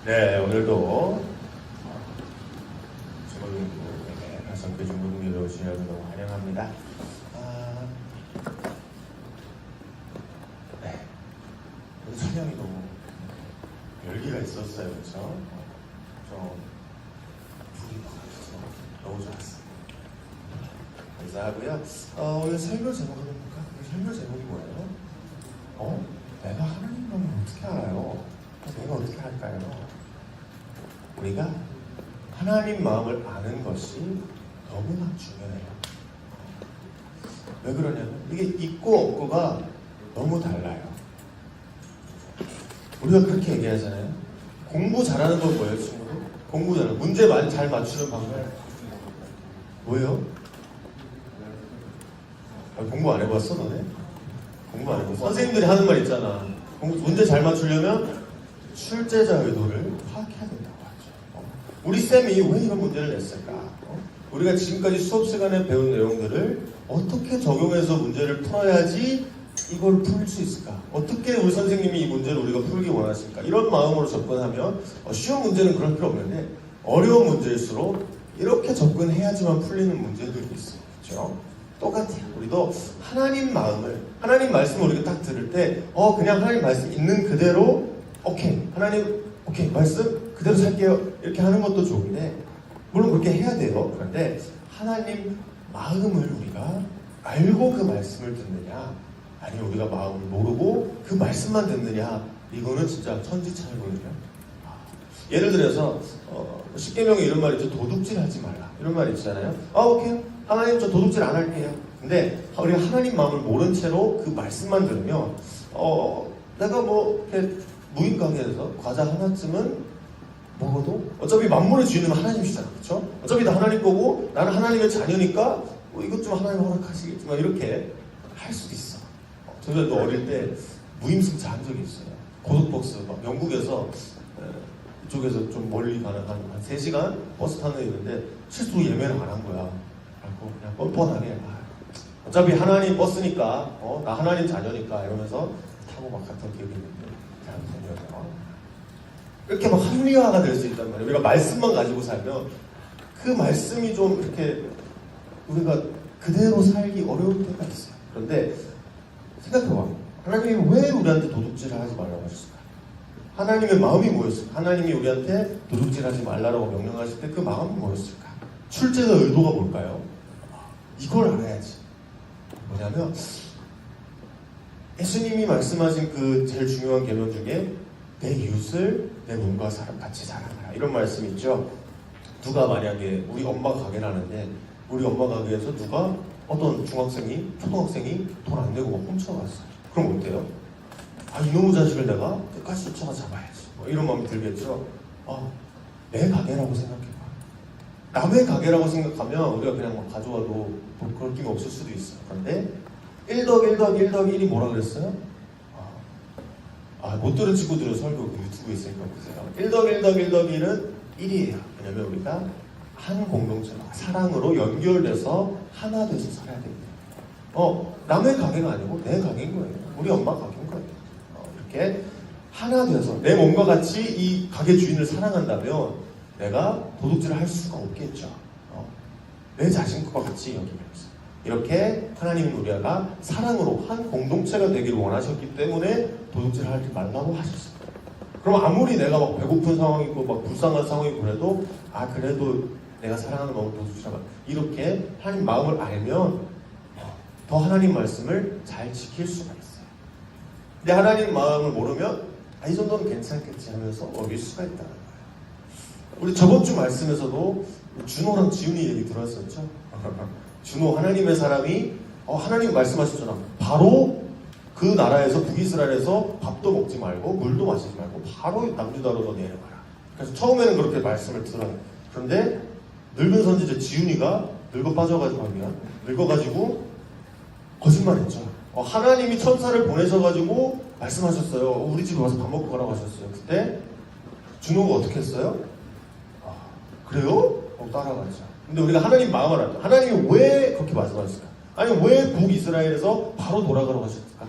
네, 오늘도 중고등부 성교 중고등부에 오신 여러분 너무 환영합니다. 네, 우리 찬양이 너무 열기가 있었어요, 그렇죠? 좀 불이 나가지고 너무 좋았어요. 감사하고요. 오늘 설교 제목은 뭡니까? 설교 제목이 뭐예요? 내가 하나님 마음을 어떻게 알아요? 내가 어떻게 할까요? 우리가 하나님 마음을 아는 것이 너무나 중요해요. 왜 그러냐면 이게 있고 없고가 너무 달라요. 우리가 그렇게 얘기하잖아요. 공부 잘하는 건 뭐예요, 친구들? 공부 잘하는 문제 많이 잘 맞추는 방법 뭐예요? 공부 안 해봤어, 너네? 공부 안 해봤어? 선생님들이 하는 말 있잖아. 문제 잘 맞추려면 출제자 의도를 파악해야 된다고 하죠. 우리 쌤이 왜 이런 문제를 냈을까? 우리가 지금까지 수업 시간에 배운 내용들을 어떻게 적용해서 문제를 풀어야지 이걸 풀 수 있을까? 어떻게 우리 선생님이 이 문제를 우리가 풀기 원하실까? 이런 마음으로 접근하면 쉬운 문제는 그럴 필요 없는데 어려운 문제일수록 이렇게 접근해야지만 풀리는 문제들이 있어요. 그렇죠? 똑같아요. 우리도 하나님 마음을, 하나님 말씀을 우리가 딱 들을 때 그냥 하나님 말씀 있는 그대로 오케이, 하나님 오케이, 말씀 그대로 살게요 이렇게 하는 것도 좋은데 물론 그렇게 해야 돼요. 그런데 하나님 마음을 우리가 알고 그 말씀을 듣느냐 아니면 우리가 마음을 모르고 그 말씀만 듣느냐, 이거는 진짜 천지차이거든요. 예를 들어서 십계명에 이런 말이 있죠. 도둑질 하지 말라 이런 말이 있잖아요. 오케이, 하나님 저 도둑질 안 할게요. 근데 우리가 하나님 마음을 모른 채로 그 말씀만 들으면 내가 이렇게 무인 가게에서 과자 하나쯤은 먹어도 어차피 만물의 주인은 하나님이시잖아, 그렇죠? 어차피 다 하나님 거고 나는 하나님의 자녀니까 이것 좀 하나님 허락하시겠지만 이렇게 할 수도 있어. 저도 어릴 때 무임승차 한 적이 있어요. 고속버스 영국에서 이쪽에서 좀 멀리 가는 한 3시간 버스 타는 데 있는데 실수로 예매를 안 한 거야. 그래서 그냥 뻔뻔하게 어차피 하나님 버스니까 나 하나님 자녀니까 이러면서 타고 막 갔던 기억이 있는데 이렇게 막 합리화가 될 수 있단 말이에요. 우리가 말씀만 가지고 살면 그 말씀이 좀 이렇게 우리가 그대로 살기 어려울 때가 있어요. 그런데 생각해봐. 하나님이 왜 우리한테 도둑질을 하지 말라고 하셨을까? 하나님의 마음이 뭐였을까? 하나님이 우리한테 도둑질하지 말라고 명령하실 때 그 마음이 뭐였을까? 출제자 의도가 뭘까요? 이걸 알아야지. 뭐냐면 예수님이 말씀하신 그 제일 중요한 계명 중에 내 이웃을 내 몸과 같이 사랑하라 이런 말씀이 있죠. 누가 만약에 우리 엄마가 가게를 하는데 우리 엄마 가게에서 누가 어떤 중학생이 초등학생이 돈 안 내고 막 훔쳐갔어요. 그럼 어때요? 이놈의 자식을 내가 끝까지 쫓아가 잡아야지 이런 마음이 들겠죠. 내 가게라고 생각해봐. 남의 가게라고 생각하면 우리가 그냥 막 가져와도 그럴 낌이 없을 수도 있어요. 그런데 1+1+1+1이 뭐라 그랬어요? 못 들은 친구들은 설교 유튜브에 있으니까 보세요. 1+1+1+1은 1이에요. 왜냐면 우리가 한 공동체로 사랑으로 연결돼서 하나 돼서 살아야 됩니다. 남의 가게가 아니고 내 가게인 거예요. 우리 엄마 가게인 거예요. 이렇게 하나 돼서 내 몸과 같이 이 가게 주인을 사랑한다면 내가 도둑질을 할 수가 없겠죠. 내 자신과 같이 여기면서 이렇게 하나님은 우리가 사랑으로 한 공동체가 되기를 원하셨기 때문에 도둑질을 하지 말라고 하셨어요. 그럼 아무리 내가 막 배고픈 상황이고 막 불쌍한 상황이고 그래도 그래도 내가 사랑하는 마음을 도둑질하면 이렇게 하나님 마음을 알면 더 하나님 말씀을 잘 지킬 수가 있어요. 근데 하나님 마음을 모르면 이 정도는 괜찮겠지 하면서 어길 수가 있다는 거예요. 우리 저번 주 말씀에서도 준호랑 지훈이 얘기 들었었죠. 준호 하나님의 사람이 하나님 말씀하셨잖아. 바로 그 나라에서 북이스라엘에서 밥도 먹지 말고 물도 마시지 말고 바로 남유다로 너 내려가라. 그래서 처음에는 그렇게 말씀을 들어요. 그런데 늙은 선지자 지훈이가 늙어가지고 거짓말했죠. 하나님이 천사를 보내셔가지고 말씀하셨어요. 우리 집에 와서 밥 먹고 가라고 하셨어요. 그때 준호가 어떻게 했어요? 그래요? 따라가죠. 근데 우리가 하나님 마음을 알죠. 하나님이 왜 그렇게 말씀하셨을까? 아니 왜 북이스라엘에서 바로 돌아가라고 하셨을까?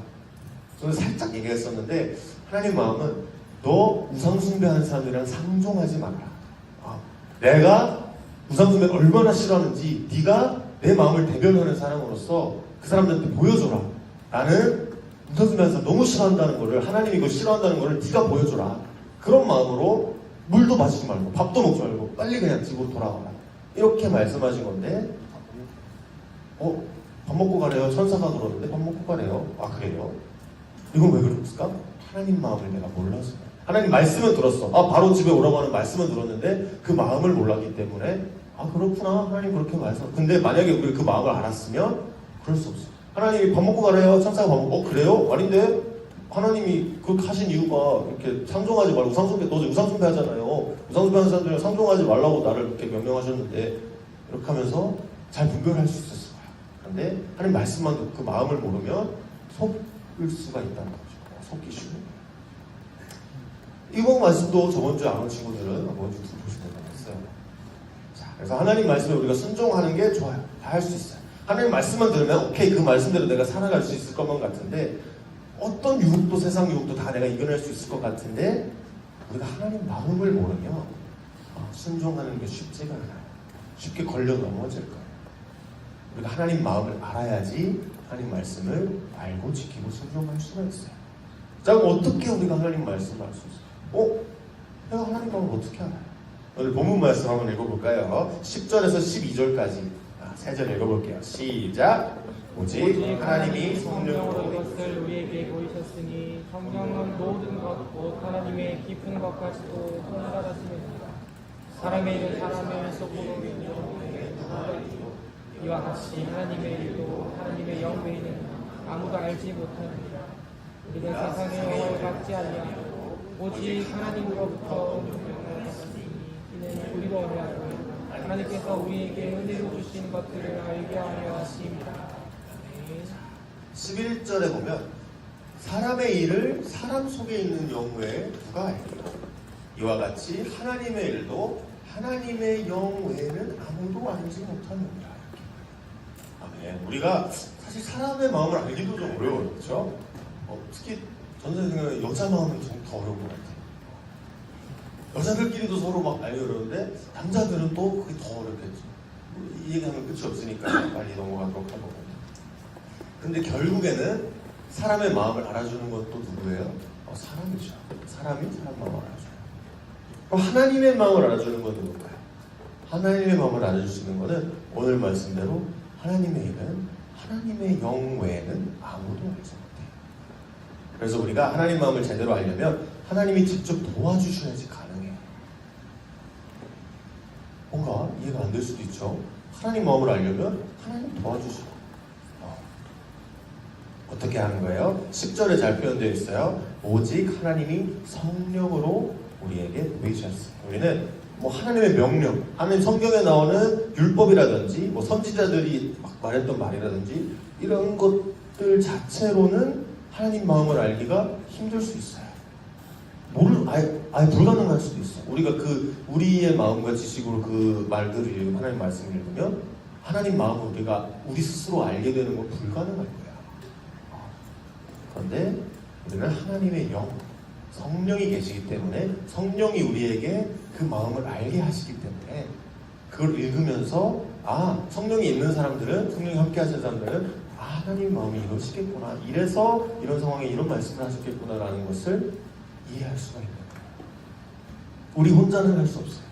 저는 살짝 얘기했었는데 하나님 마음은 너 우상숭배하는 사람들이랑 상종하지 말아라. 내가 우상숭배를 얼마나 싫어하는지 네가 내 마음을 대변하는 사람으로서 그 사람들한테 보여줘라. 나는 우상숭배하는 사람 너무 싫어한다는 거를, 하나님이 이걸 싫어한다는 거를 네가 보여줘라. 그런 마음으로 물도 마시지 말고 밥도 먹지 말고 빨리 그냥 집으로 돌아와라. 이렇게 말씀하신 건데, 밥 먹고 가래요. 천사가 그러는데 밥 먹고 가래요. 아, 그래요? 이건 왜 그랬을까? 하나님 마음을 내가 몰라서. 하나님 말씀은 들었어. 바로 집에 오라고 하는 말씀은 들었는데 그 마음을 몰랐기 때문에 그렇구나. 하나님 그렇게 말씀. 근데 만약에 우리 그 마음을 알았으면 그럴 수 없어. 하나님이 밥 먹고 가래요. 천사가 밥 먹고. 그래요? 아닌데? 하나님이 그렇게 하신 이유가 이렇게 상종하지 말고 너 우상숭배 하잖아요. 우상숭배 하는 사람들은 상종하지 말라고 나를 이렇게 명령하셨는데, 이렇게 하면서 잘 분별할 수 있었을 거야. 그런데 하나님 말씀만 듣고 그 마음을 모르면 속을 수가 있다는 거죠. 속기 쉬운. 이번 말씀도 저번 주에 안 온 친구들은 한번 좀 들어보시면 되겠어요. 자, 그래서 하나님 말씀에 우리가 순종하는 게 좋아요. 다 할 수 있어요. 하나님 말씀만 들으면 오케이, 그 말씀대로 내가 살아갈 수 있을 것만 같은데, 어떤 유혹도, 세상 유혹도 다 내가 이겨낼 수 있을 것 같은데, 우리가 하나님 마음을 모르면 순종하는 게 쉽지가 않아요. 쉽게 걸려 넘어질 거예요. 우리가 하나님 마음을 알아야지 하나님 말씀을 알고 지키고 순종할 수가 있어요. 자, 그럼 어떻게 우리가 하나님 말씀을 알 수 있어요? 내가 하나님 마음을 어떻게 알아요? 오늘 본문 말씀 한번 읽어볼까요? 10절에서 12절까지 세 절 읽어볼게요. 시작! 오직 하나님이 성령으로 이것을 우리에게 보이셨으니 성령은 모든 것 곧 하나님의 깊은 것까지도 통달하시느니라. 사람의 일은 사람의 속으로 이와 같이 하나님의 일도 하나님의 영외에는 아무도 알지 못하느니라. 우리는 세상의 영을 받지 아니하고 오직 하나님으로부터 영을 받았으니 이는 우리로 하여금 하나님께서 우리에게 은혜로 주신 것들을 알게 하려 하심이라. 11절에 보면 사람의 일을 사람 속에 있는 영 외에 누가 알리요? 이와 같이 하나님의 일도 하나님의 영 외에는 아무도 알지 못하느니라. 아멘. 우리가 사실 사람의 마음을 알기도 좀 어려워요. 그렇죠? 특히 전 선생님은 여자 마음이 좀 더 어려운 것 같아요. 여자들끼리도 서로 막 알려고 그러는데 남자들은 또 그게 더 어렵겠죠. 이 얘기하면 끝이 없으니까 빨리 넘어가도록 하고. 근데 결국에는 사람의 마음을 알아주는 것도 누구예요? 사람이죠. 사람이 사람 마음을 알아줘요. 그럼 하나님의 마음을 알아주는 건 누굴까요? 하나님의 마음을 알아줄 수 있는 것은 오늘 말씀대로 하나님의 일은 하나님의 영 외에는 아무도 알지 못해요. 그래서 우리가 하나님 마음을 제대로 알려면 하나님이 직접 도와주셔야지 가능해요. 뭔가 이해가 안 될 수도 있죠. 하나님 마음을 알려면 하나님 도와주셔요. 어떻게 하는 거예요? 10절에 잘 표현되어 있어요. 오직 하나님이 성령으로 우리에게 보이셨어요. 우리는 하나님의 명령, 하나님 성경에 나오는 율법이라든지 선지자들이 막 말했던 말이라든지 이런 것들 자체로는 하나님 마음을 알기가 힘들 수 있어요. 아예 불가능할 수도 있어. 우리가 우리의 마음과 지식으로 그 말들을 읽으면, 하나님 말씀을 읽으면 하나님 마음을 우리가 우리 스스로 알게 되는 건 불가능할 거야. 그런데 우리는 하나님의 영, 성령이 계시기 때문에 성령이 우리에게 그 마음을 알게 하시기 때문에 그걸 읽으면서 성령이 있는 사람들은, 성령이 함께 하시는 사람들은 하나님 마음이 이러시겠구나, 이래서 이런 상황에 이런 말씀을 하셨겠구나 라는 것을 이해할 수가 있는 거예요. 우리 혼자는 할 수 없어요.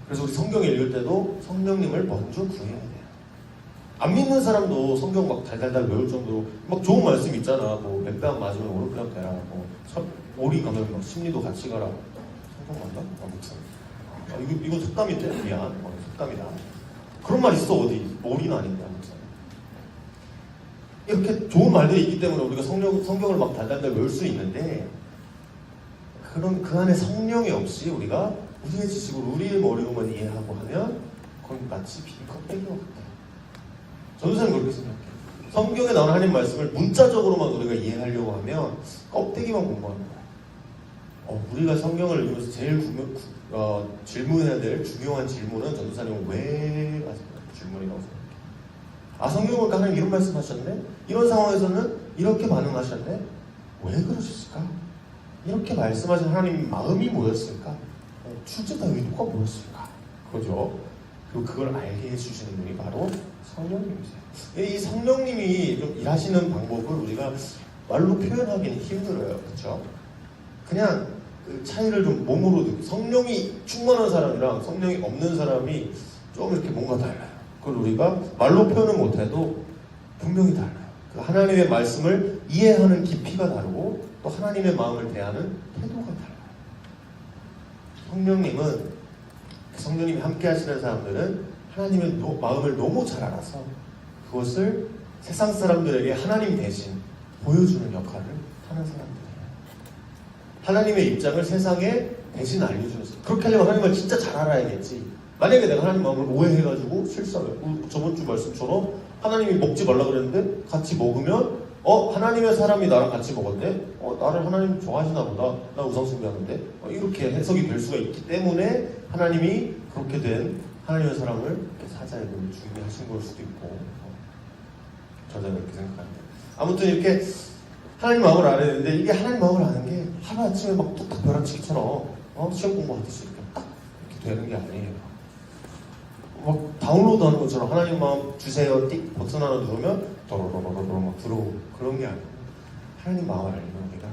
그래서 우리 성경 읽을 때도 성령님을 먼저 구해야 돼요. 안 믿는 사람도 성경 막 달달달 외울 정도로 막 좋은 말씀 있잖아. 몇 뺨 맞으면 오른뺨 되라. 오리 가면 막 심리도 같이 가라. 성경 맞나? 아무튼 이거 속담인데? 미안. 속담이다. 그런 말 있어. 어디? 오리는 아닌데. 아무튼 이렇게 좋은 말들이 있기 때문에 우리가 성경을 막 달달달 외울 수 있는데, 그런 그 안에 성령이 없이 우리가 우리의 지식으로 우리의 머리로만 이해하고 하면 그건 마치 빈 껍데기와 같아요. 전도사님 그렇게 생각해요. 성경에 나오는 하나님 말씀을 문자적으로만 우리가 이해하려고 하면 껍데기만 공부하는 거예요. 우리가 성경을 읽으면서 제일 질문해야 될 중요한 질문은 전도사님은 왜 질문이라고 생각해요. 성경을 보니까 하나님 이런 말씀 하셨네? 이런 상황에서는 이렇게 반응하셨네? 왜 그러셨을까? 이렇게 말씀하신 하나님 마음이 뭐였을까? 출제자 의도가 뭐였을까? 그죠? 그리고 그걸 알게 해주시는 분이 바로 성령님이세요. 이 성령님이 좀 일하시는 방법을 우리가 말로 표현하기는 힘들어요. 그렇죠? 그냥 그 차이를 좀 몸으로 느끼고, 성령이 충만한 사람이랑 성령이 없는 사람이 좀 이렇게 뭔가 달라요. 그걸 우리가 말로 표현은 못해도 분명히 달라요. 그 하나님의 말씀을 이해하는 깊이가 다르고 또 하나님의 마음을 대하는 태도가 달라요. 성령님이 함께 하시는 사람들은 하나님의 마음을 너무 잘 알아서 그것을 세상 사람들에게 하나님 대신 보여주는 역할을 하는 사람들이에요. 하나님의 입장을 세상에 대신 알려주는 사람. 그렇게 하려면 하나님을 진짜 잘 알아야겠지. 만약에 내가 하나님 마음을 오해해가지고 실수하면, 저번 주 말씀처럼 하나님이 먹지 말라 그랬는데 같이 먹으면 하나님의 사람이 나랑 같이 먹었네? 나를 하나님 좋아하시나 보다. 나 우상숭배하는데? 이렇게 해석이 될 수가 있기 때문에 하나님이 그렇게 된 하나님의 사람을 사자에게 죽이게 하신 걸 수도 있고, 저는 그렇게 생각합니다. 아무튼 이렇게 하나님 마음을 알아야 되는데, 이게 하나님 마음을 아는 게 하루아침에 막 뚝딱 벼락치기처럼 시험 공부하듯이 이렇게 딱 이렇게 되는 게 아니에요. 막 다운로드 하는 것처럼 하나님 마음 주세요 띡 버튼 하나 누르면 도로로로로로 막 들어오고 그런 게 아니고, 하나님 마음을 알면 우리가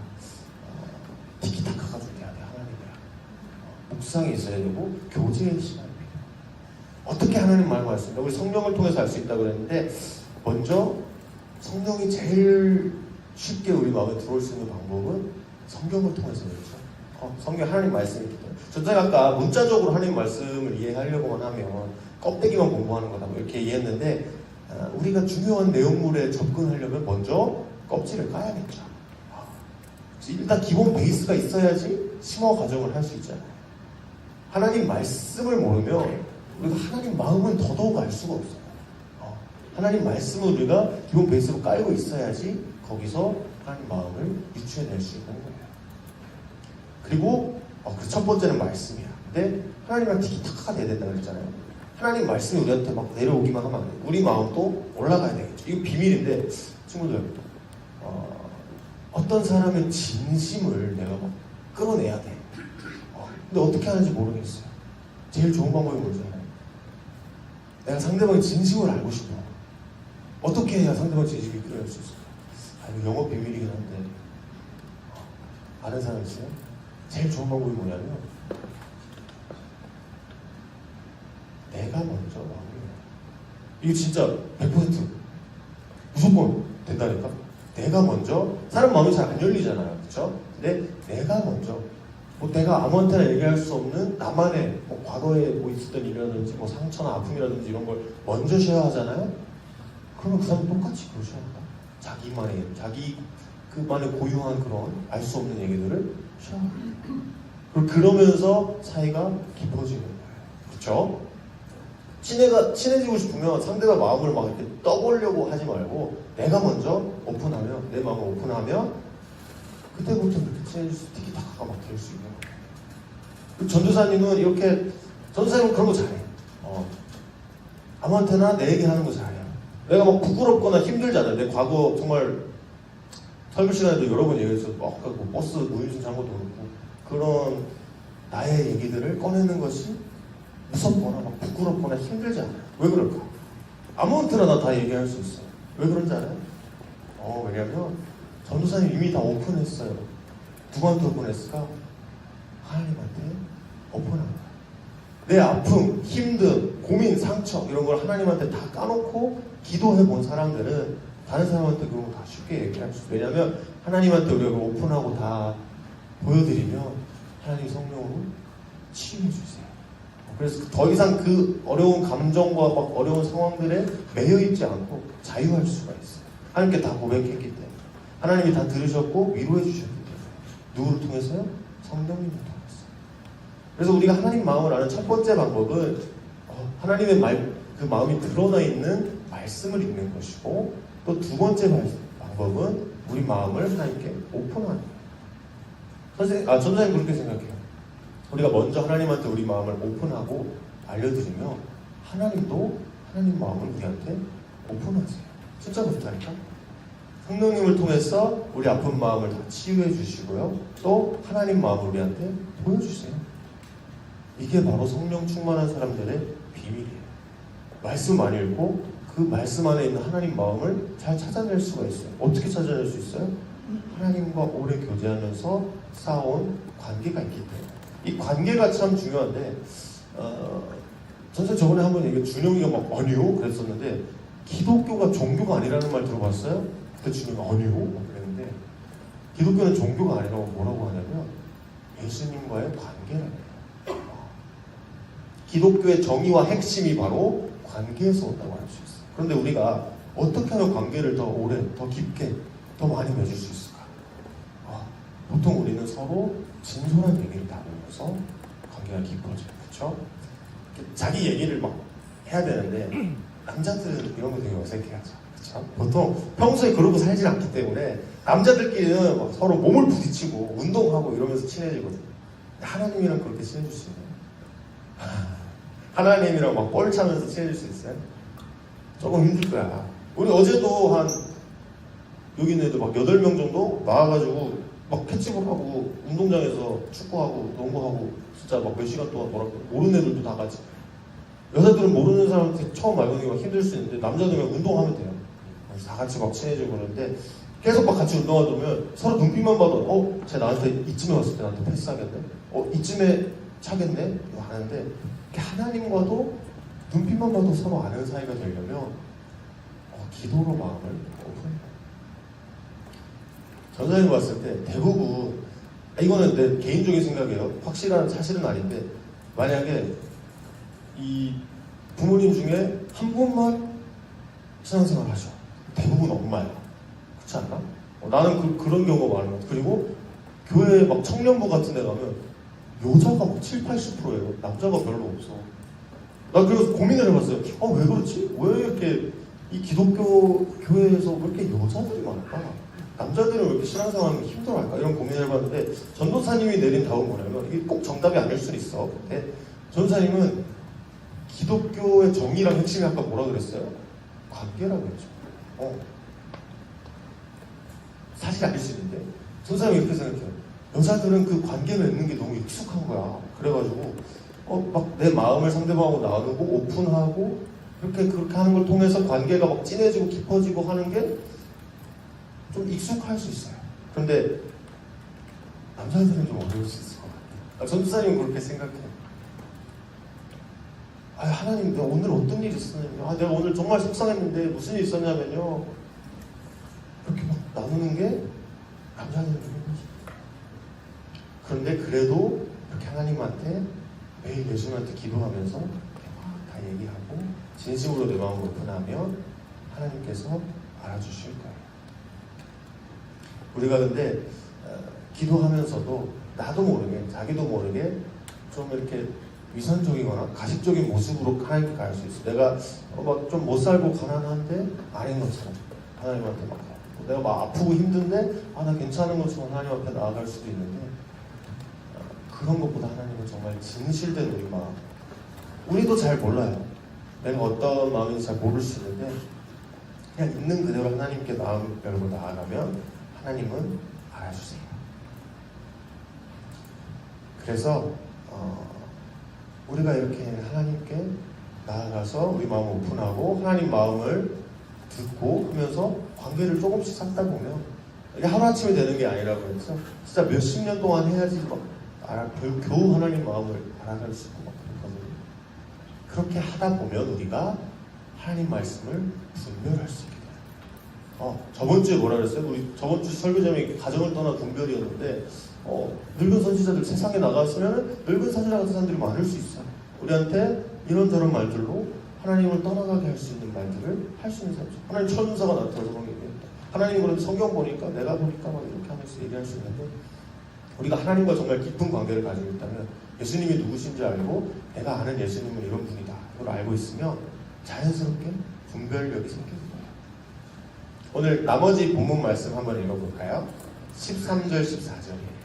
티키타카가 좀 돼야 돼. 하나님이랑 묵상이 있어야 되고 교제의 시간이 필요해요. 어떻게 하나님 마음을 알 수 있나? 우리 성령을 통해서 알 수 있다고 그랬는데, 먼저 성령이 제일 쉽게 우리 마음에 들어올 수 있는 방법은 성경을 통해서 그렇죠. 성경 하나님 말씀이 있기 때문에. 저희가 아까 문자적으로 하나님 말씀을 이해하려고만 하면 껍데기만 공부하는 거다 뭐 이렇게 이해했는데, 우리가 중요한 내용물에 접근하려면 먼저 껍질을 까야겠죠. 일단 기본 베이스가 있어야지 심화 과정을 할 수 있잖아요. 하나님 말씀을 모르면 우리가 하나님 마음은 더더욱 알 수가 없어요. 하나님 말씀을 우리가 기본 베이스로 깔고 있어야지 거기서 하나님 마음을 유추해낼 수 있는 거예요. 그리고 그 첫 번째는 말씀이야. 근데 하나님이랑 티키타카가 돼야 된다고 그랬잖아요. 하나님 말씀이 우리한테 막 내려오기만 하면 안 돼요. 우리 마음도 올라가야 되겠죠. 이거 비밀인데, 친구들, 어떤 사람의 진심을 내가 막 끌어내야 돼. 근데 어떻게 하는지 모르겠어요. 제일 좋은 방법이 뭔지 알아요? 내가 상대방의 진심을 알고 싶어. 어떻게 해야 상대방의 진심이 끌어낼 수 있을까? 이거 영업 비밀이긴 한데, 아는 사람 있어요? 제일 좋은 방법이 뭐냐면, 내가 먼저 마음을, 이거 진짜 100% 무조건 된다니까? 내가 먼저, 사람 마음이 잘 안 열리잖아요. 그쵸? 근데 내가 먼저, 내가 아무한테나 얘기할 수 없는 나만의 과거에 있었던 일이라든지 상처나 아픔이라든지 이런 걸 먼저 쉐어하잖아요? 그러면 그 사람도 똑같이 그걸 쉐어한다. 그만의 고유한 그런 알 수 없는 얘기들을 쉐어한다. 그리고 그러면서 사이가 깊어지는 거예요. 그쵸? 친해지고 싶으면 상대가 마음을 막 이렇게 떠보려고 하지 말고, 내가 먼저 오픈하면, 내 마음을 오픈하면, 그때부터 그렇게 친해질 수, 티키타카가 막 될 수 있는 거예요. 전도사님은 전도사님은 그런 거 잘해. 아무한테나 내 얘기하는 거 잘해요. 내가 막 부끄럽거나 힘들잖아요. 내 과거 정말 설교 시간에도 여러 번 얘기했어. 아까 버스 무임승 잔 것도 그렇고, 그런 나의 얘기들을 꺼내는 것이 무섭거나 막 부끄럽거나 힘들지 않아요. 왜 그럴까? 아무한테나 나 다 얘기할 수 있어. 왜 그런지 알아요? 왜냐면 전도사님 이미 다 오픈했어요. 누구한테 오픈했을까? 하나님한테 오픈한 거야. 내 아픔, 힘듦, 고민, 상처 이런 걸 하나님한테 다 까놓고 기도해 본 사람들은 다른 사람한테 그런 거 다 쉽게 얘기할 수 있어요. 왜냐면 하나님한테 우리가 오픈하고 다 보여드리면 하나님 성령으로 치유해 주세요. 그래서 더 이상 그 어려운 감정과 막 어려운 상황들에 매여 있지 않고 자유할 수가 있어요. 하나님께 다 고백했기 때문에, 하나님이 다 들으셨고 위로해 주셨기 때문에. 누구를 통해서요? 성령님을 통해서. 그래서 우리가 하나님 마음을 아는 첫 번째 방법은 하나님의 그 마음이 드러나 있는 말씀을 읽는 것이고, 또 두 번째 방법은 우리 마음을 하나님께 오픈하는 거예요. 전도사님 그렇게 생각해요. 우리가 먼저 하나님한테 우리 마음을 오픈하고 알려드리면 하나님도 하나님 마음을 우리한테 오픈하세요. 진짜 그렇다니까? 성령님을 통해서 우리 아픈 마음을 다 치유해 주시고요. 또 하나님 마음을 우리한테 보여주세요. 이게 바로 성령 충만한 사람들의 비밀이에요. 말씀 많이 읽고 그 말씀 안에 있는 하나님 마음을 잘 찾아낼 수가 있어요. 어떻게 찾아낼 수 있어요? 하나님과 오래 교제하면서 쌓아온 관계가 있기 때문에. 이 관계가 참 중요한데 전생 저번에 한번 얘기해 준영이가 막 아니요 그랬었는데 기독교가 종교가 아니라는 말 들어봤어요? 그때 준영이 아니요? 막 그랬는데 기독교는 종교가 아니라고 뭐라고 하냐면 예수님과의 관계라는 거예요. 기독교의 정의와 핵심이 바로 관계에서 온다고 할 수 있어요. 그런데 우리가 어떻게 하면 관계를 더 오래, 더 깊게, 더 많이 맺을 수 있을까? 보통 우리는 서로 진솔한 얘기를 나누면서 관계가 깊어져요. 그렇죠? 자기 얘기를 막 해야 되는데 남자들은 이런 거 되게 어색해하죠. 그렇죠? 보통 평소에 그러고 살진 않기 때문에 남자들끼리는 막 서로 몸을 부딪히고 운동하고 이러면서 친해지거든요. 하나님이랑 그렇게 친해질 수 있나요? 하나님이랑 막 뻘 차면서 친해질 수 있어요? 조금 힘들 거야. 우리 어제도 한 여기 있는 애들 막 8명 정도 나와가지고 막 캐치볼하고 운동장에서 축구하고 농구하고 진짜 막 몇 시간 동안 놀았고 모르는 애들도 다 같이. 여자들은 모르는 사람한테 처음 알고 힘들 수 있는데 남자들은 운동하면 돼요. 그래서 다 같이 막 친해지고 그러는데 계속 막 같이 운동하다 보면 서로 눈빛만 봐도 쟤 나한테 이쯤에 왔을 때 나한테 패스하겠네? 이쯤에 차겠네? 이거 하는데 하나님과도 눈빛만 봐도 서로 아는 사이가 되려면 기도로 마음을 오픈해요. 전사님 봤을 때 대부분 이거는 내 개인적인 생각이에요. 확실한 사실은 아닌데 만약에 이 부모님 중에 한 분만 신앙생활 하셔. 대부분 엄마야. 그렇지 않나? 나는 그런 경우가 많은 것 같아. 그리고 교회 막 청년부 같은 데 가면 여자가 막 70~80%예요. 남자가 별로 없어. 나 그래서 고민을 해봤어요. 왜 그렇지? 왜 이렇게 이 기독교 교회에서 왜 이렇게 여자들이 많을까? 남자들은 왜 이렇게 신앙생활하는 게 힘들어할까? 이런 고민을 해봤는데 전도사님이 내린 답은 뭐냐면 이게 꼭 정답이 아닐 수는 있어. 근데 전도사님은 기독교의 정의랑 핵심이 아까 뭐라 그랬어요? 관계라고 했죠. 사실 아닐 수 있는데 전도사님이 이렇게 생각해요. 여자들은 그 관계 맺는 게 너무 익숙한 거야. 그래가지고 막 내 마음을 상대방하고 나누고 오픈하고 그렇게 하는 걸 통해서 관계가 막 진해지고 깊어지고 하는 게 좀 익숙할 수 있어요. 그런데 남자들은 좀 어려울 수 있을 것 같아요. 전도사님은 그렇게 생각해요. 하나님 내가 오늘 어떤 일이 있었냐면요. 내가 오늘 정말 속상했는데 무슨 일이 있었냐면요. 그렇게 막 나누는 게 남자들은 거지. 그런데 그래도 그렇게 하나님한테 매일 예수님한테 기도하면서 다 얘기하고 진심으로 내 마음을 오픈하면 하나님께서 알아주실 거예요. 우리가 근데 기도하면서도 나도 모르게 자기도 모르게 좀 이렇게 위선적이거나 가식적인 모습으로 하나님께 갈 수 있어. 내가 막 좀 못 살고 가난한데 아닌 것처럼 하나님한테 막 가고 내가 막 아프고 힘든데 나 괜찮은 것처럼 하나님 앞에 나아갈 수도 있는데 그런 것보다 하나님은 정말 진실된 우리 마음. 우리도 잘 몰라요. 내가 어떤 마음인지 잘 모를 수 있는데 그냥 있는 그대로 하나님께 마음 열고 나아가면 하나님은 알아주세요. 그래서 우리가 이렇게 하나님께 나아가서 우리 마음을 오픈하고 하나님 마음을 듣고 하면서 관계를 조금씩 쌓다 보면 이게 하루아침에 되는 게 아니라고 해서 진짜 몇십 년 동안 해야지 겨우 하나님 마음을 알아갈 수 있고 막 그렇거든요. 그렇게 하다 보면 우리가 하나님 말씀을 분별할 수 있게 돼요. 저번 주에 뭐라 그랬어요? 우리 저번 주 설교 제목이 가정을 떠나 분별이었는데 늙은 선지자들 세상에 나갔으면 늙은 선지자 같은 사람들이 많을 수 있어요. 우리한테 이런저런 말들로 하나님을 떠나가게 할 수 있는 말들을 할 수 있는 사람이죠. 하나님 천사가 나타나서 막 얘기했다. 하나님 그런데 성경 보니까 내가 보니까 막 이렇게 하면서 얘기할 수 있는데 우리가 하나님과 정말 깊은 관계를 가지고 있다면 예수님이 누구신지 알고 내가 아는 예수님은 이런 분이다. 이걸 알고 있으면 자연스럽게 분별력이 생기는 거예요. 오늘 나머지 본문 말씀 한번 읽어볼까요? 13절 14절이에요.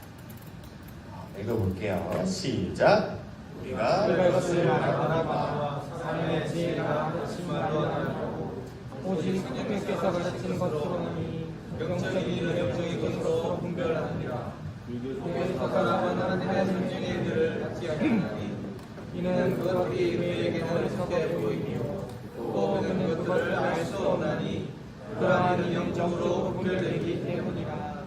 읽어볼게요. 시작. 우리가 이것을 알아보나 사람의 지혜가 가르친 말로 알고 오직 주님께서 가르친 것으로니 영적인 영적인 것으로 분별하느니라. 유에서가 나타나는 하나님의 생애들을 갖지 아니하니 이는 그것이 그에게는 섞여 보이며 또 그는 그것을 알 수 없나니 그러한 영적으로 분별되기 때문이라.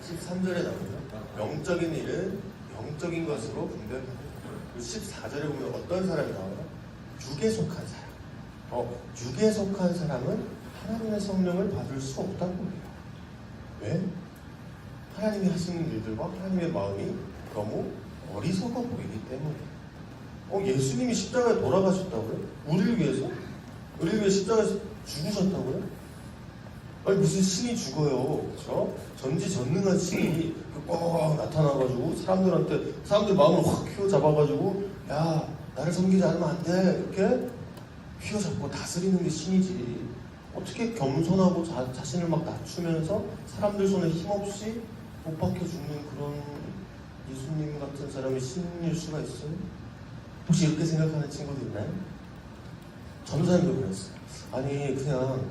13절에 나오죠. 영적인 일은 영적인 것으로 분별한다. 14절에 보면 어떤 사람이 나와요? 육에 속한 사람. 육에 속한 사람은 하나님의 성령을 받을 수 없다고 해요. 왜? 하나님이 하시는 일들과 하나님의 마음이 너무 어리석어 보이기 때문에. 예수님이 십자가에 돌아가셨다고요? 우리를 위해서? 우리를 위해 십자가에서 죽으셨다고요? 아니 무슨 신이 죽어요, 그렇죠? 전지전능한 신이 꽉 나타나가지고 사람들 마음을 확 휘어잡아가지고 야 나를 섬기지 않으면 안 돼 이렇게 휘어잡고 다스리는 게 신이지. 어떻게 겸손하고 자신을 막 낮추면서 사람들 손에 힘없이 못 박혀 죽는 그런 예수님 같은 사람이 신일 수가 있어요? 혹시 이렇게 생각하는 친구들 있나요? 전도사님도 그랬어요. 아니 그냥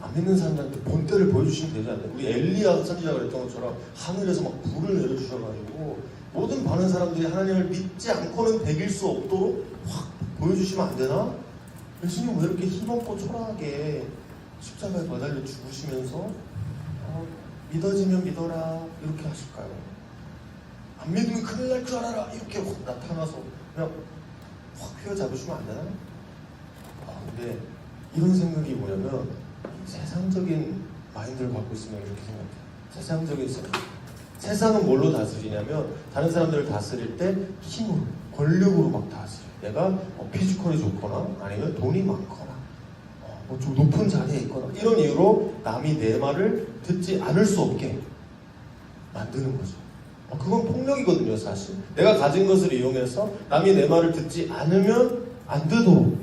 안 믿는 사람들한테 본때를 보여주시면 되지 않나요? 우리 엘리야 선지자가 그랬던 것처럼 하늘에서 막 불을 내려주셔가지고 모든 많은 사람들이 하나님을 믿지 않고는 배길 수 없도록 확 보여주시면 안 되나? 예수님 왜 이렇게 힘없고 초라하게 십자가에 매달려 죽으시면서 믿어지면 믿어라 이렇게 하실까요? 안 믿으면 큰일 날 줄 알아라 이렇게 확 나타나서 그냥 확 휘어잡으시면 안 되나? 근데 이런 생각이 뭐냐면 세상적인 마인드를 갖고 있으면 이렇게 생각해요. 세상적인 생각. 세상은 뭘로 다스리냐면 다른 사람들을 다스릴 때 힘으로, 권력으로 막 다스려요. 내가 피지컬이 좋거나 아니면 돈이 많거나 좀 높은 자리에 있거나 이런 이유로 남이 내 말을 듣지 않을 수 없게 만드는 거죠. 그건 폭력이거든요, 사실. 내가 가진 것을 이용해서 남이 내 말을 듣지 않으면 안 되도록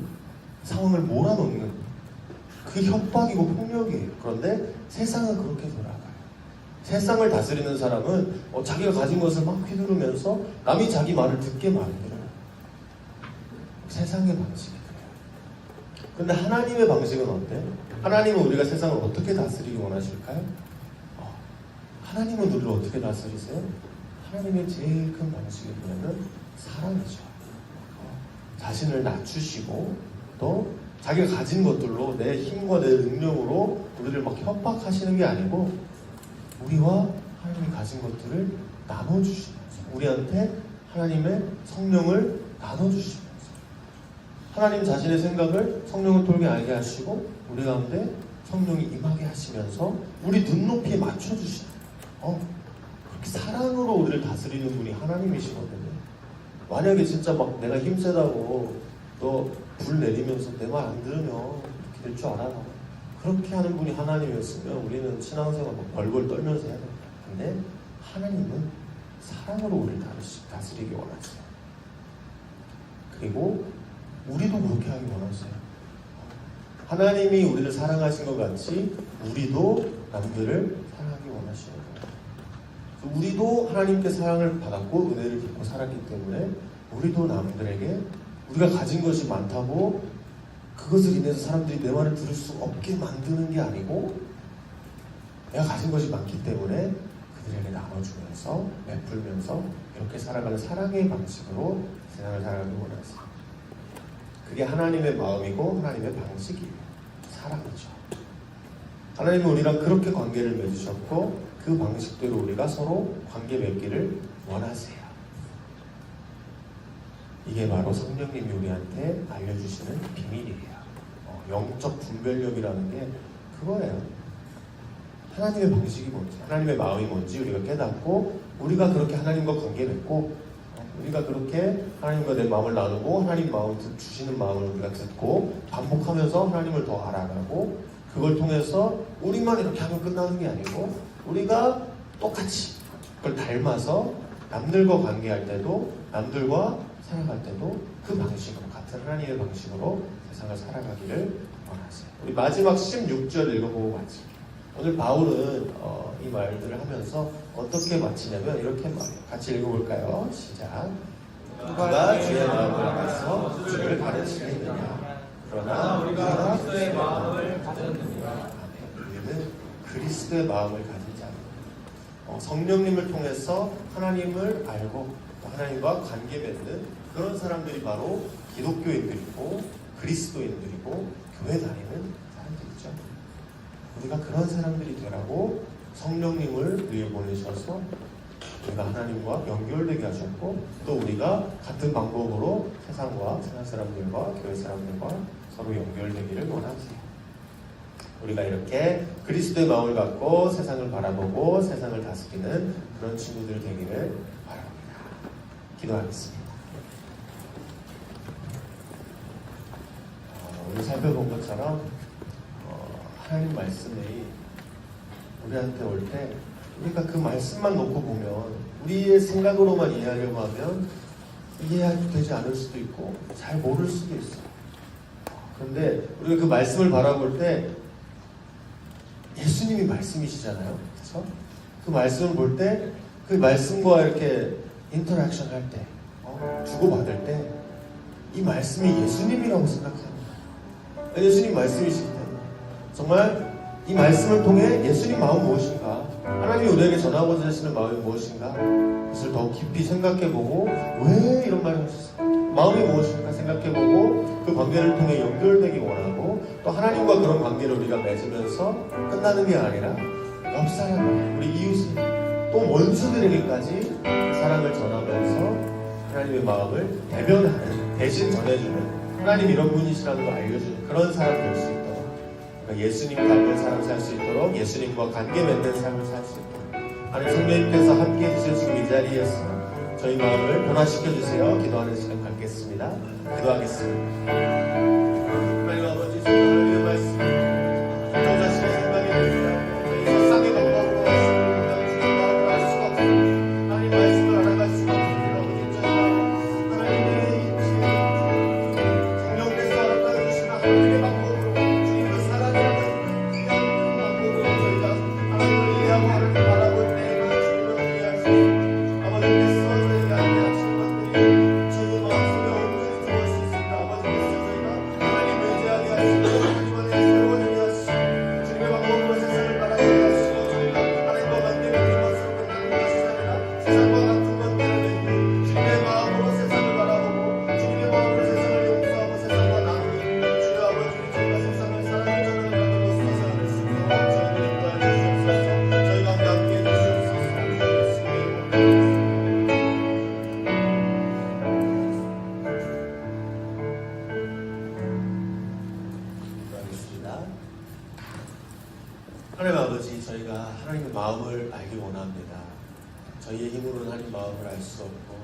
상황을 몰아넣는 그 협박이고 폭력이에요. 그런데 세상은 그렇게 돌아가요. 세상을 다스리는 사람은 자기가 가진 것을 막 휘두르면서 남이 자기 말을 듣게 만들어요. 세상의 방식이 그래요. 근데 하나님의 방식은 어때? 하나님은 우리가 세상을 어떻게 다스리기 원하실까요? 하나님은 우리를 어떻게 다스리세요? 하나님의 제일 큰 방식이 뭐냐면 사랑이죠. 자신을 낮추시고 또 자기가 가진 것들로 내 힘과 내 능력으로 우리를 막 협박하시는 게 아니고 우리와 하나님이 가진 것들을 나눠주시면서 우리한테 하나님의 성령을 나눠주시면서 하나님 자신의 생각을 성령을 통해 알게 하시고 우리 가운데 성령이 임하게 하시면서 우리 눈높이에 맞춰주시는 그렇게 사랑으로 우리를 다스리는 분이 하나님이시거든요. 만약에 진짜 막 내가 힘세다고 너 불 내리면서 내 말 안 들으면 이렇게 될 줄 알아. 그렇게 하는 분이 하나님이었으면 우리는 신앙생활 막 벌벌 떨면서 해야 됩니다. 근데 하나님은 사랑으로 우리를 다스리기 원하세요. 그리고 우리도 그렇게 하기 원하세요. 하나님이 우리를 사랑하신 것 같이 우리도 남들을 사랑하기 원하시는 거예요. 우리도 하나님께 사랑을 받았고 은혜를 받고 살았기 때문에 우리도 남들에게 우리가 가진 것이 많다고 그것을 인해서 사람들이 내 말을 들을 수 없게 만드는 게 아니고 내가 가진 것이 많기 때문에 그들에게 나눠주면서 베풀면서 이렇게 살아가는 사랑의 방식으로 세상을 살아가기 원하세요. 그게 하나님의 마음이고 하나님의 방식이에요. 사랑이죠. 하나님은 우리랑 그렇게 관계를 맺으셨고 그 방식대로 우리가 서로 관계 맺기를 원하세요. 이게 바로 성령님이 우리한테 알려주시는 비밀이에요. 영적 분별력이라는 게 그거예요. 하나님의 방식이 뭔지, 하나님의 마음이 뭔지 우리가 깨닫고 우리가 그렇게 하나님과 관계 맺고 우리가 그렇게 하나님과 내 마음을 나누고 하나님 마음 주시는 마음을 우리가 듣고 반복하면서 하나님을 더 알아가고 그걸 통해서 우리만 이렇게 하면 끝나는 게 아니고 우리가 똑같이 그걸 닮아서 남들과 관계할 때도 남들과 살아갈 때도 그 방식으로 같은 하나님의 방식으로 세상을 살아가기를 원하세요. 우리 마지막 16절 읽어보고 마칠게요. 오늘 바울은 이 말들을 하면서 어떻게 마치냐면 이렇게 말해요. 같이 읽어볼까요? 시작. 누가 주의 마음을 알아서 주를 가르치느냐. 그러나 우리가 그리스도의 마음을 가졌느니라. 우리는 그리스도 그리스도의 마음을 가진 자, 성령님을 통해서 하나님을 알고 또 하나님과 관계 맺는 그런 사람들이 바로 기독교인들이고 그리스도인들이고 교회 다니는 사람들이죠. 우리가 그런 사람들이 되라고 성령님을 위해 보내셔서 우리가 하나님과 연결되게 하셨고 또 우리가 같은 방법으로 세상과 세상 사람들과 교회 사람들과 서로 연결되기를 원하세요. 우리가 이렇게 그리스도의 마음을 갖고 세상을 바라보고 세상을 다스리는 그런 친구들 되기를 바랍니다. 기도하겠습니다. 오늘 살펴본 것처럼 하나님 말씀이 우리한테 올 때 우리가 그 말씀만 놓고 보면 우리의 생각으로만 이해하려고 하면 이해되지 않을 수도 있고 잘 모를 수도 있어요. 그런데 우리가 그 말씀을 바라볼 때 예수님이 말씀이시잖아요. 그렇죠? 그 말씀을 볼 때 그 말씀과 이렇게 인터랙션 할 때 주고받을 때 이 말씀이 예수님이라고 생각합니다. 예수님 말씀이시기 때문에 정말 이 말씀을 통해 예수님 마음 무엇인가, 하나님이 우리에게 전하고자 하시는 마음이 무엇인가, 그것을 더 깊이 생각해보고 왜 이런 말을 하셨을까, 마음이 무엇인가 생각해보고 그 관계를 통해 연결되기 원하고 또 하나님과 그런 관계를 우리가 맺으면서 끝나는 게 아니라 옆사람, 우리 이웃이 또 원수들에게까지 사랑을 전하면서 하나님의 마음을 대변하는, 대신 전해주는, 하나님 이런 분이시라는 걸 알려주는 그런 사람 될 수 있도록, 그러니까 예수님 닮은 사람 살 수 있도록, 예수님과 관계 맺는 삶을 살 수 있도록 하나님 성령님께서 함께 해주실 지금 이 자리에서 저희 마음을 변화시켜 주세요. 기도하는 시간 갖겠습니다. 기도하겠습니다. 하나님 아버지, 하나님의 말씀 저 자신의 생각이 아니라 저희 세상의 방법으로 주님 마음을 알 수가 없습니다. 하나님 말씀을 알아갈 수가 없습니다. 아버지, 저희가 하나님의 성령께서 알아가 주시는 하나님의 방법으로 주님을 사랑하는 귀한 방법으로 저희가 하나님을 이해하고 하나님을 바라볼 때에만 주님을 이해할 수 있습니다. 아버지께서 저희에게 안내하신 것들이 저희 마음속에 온전히 들어올 수 있습니다. 아버지께서 저희가 하나님을 의지하게 하시고 하나님을 세워지게 하시고 주님의 방법으로 세상을 바라보게 하시고 저희가 하나님과 관계 맺는 것으로 끝나는 것이 아니라 세상과 같은 관계를 맺고 주님의 마음으로 세상을 바라보고 주님의 마음으로 세상을 용서하고 세상과 나누는 주여 아버지, 저희가 세상을 사랑의 전을 가져로서 살아갈 수 있도록 저희들이 인도하여 주시옵소서. 저희 가운데 함께해 주시옵소서. 예수님의 기도하겠습니다. 하나님 아버지, 저희가 하나님의 마음을 알기 원합니다. 저희의 힘으로는 하나님 마음을 알 수 없고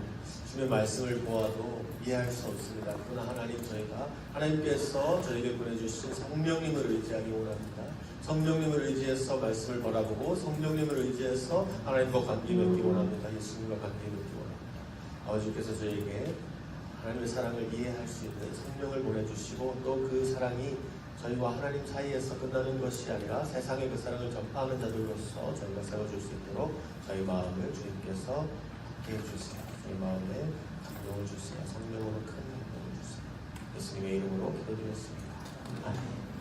주님의 말씀을 보아도 이해할 수 없습니다. 그러나 하나님, 저희가 하나님께서 저에게 보내주신 성령님을 의지하기 원합니다. 성령님을 의지해서 말씀을 바라보고 성령님을 의지해서 하나님과 관계 맺기 원합니다. 예수님과 관계 맺기 원합니다. 아버지께서 저에게 하나님의 사랑을 이해할 수 있는 성령을 보내주시고 또 그 사랑이 저희와 하나님 사이에서 끝나는 것이 아니라 세상에 그 사랑을 전파하는 자들로서 저희가 세워줄 수 있도록 저희 마음을 주님께서 함께 해주세요. 저희 마음에 감동을 주세요. 성령으로 큰 감동을 주세요. 예수님의 이름으로 기도드렸습니다. 아멘.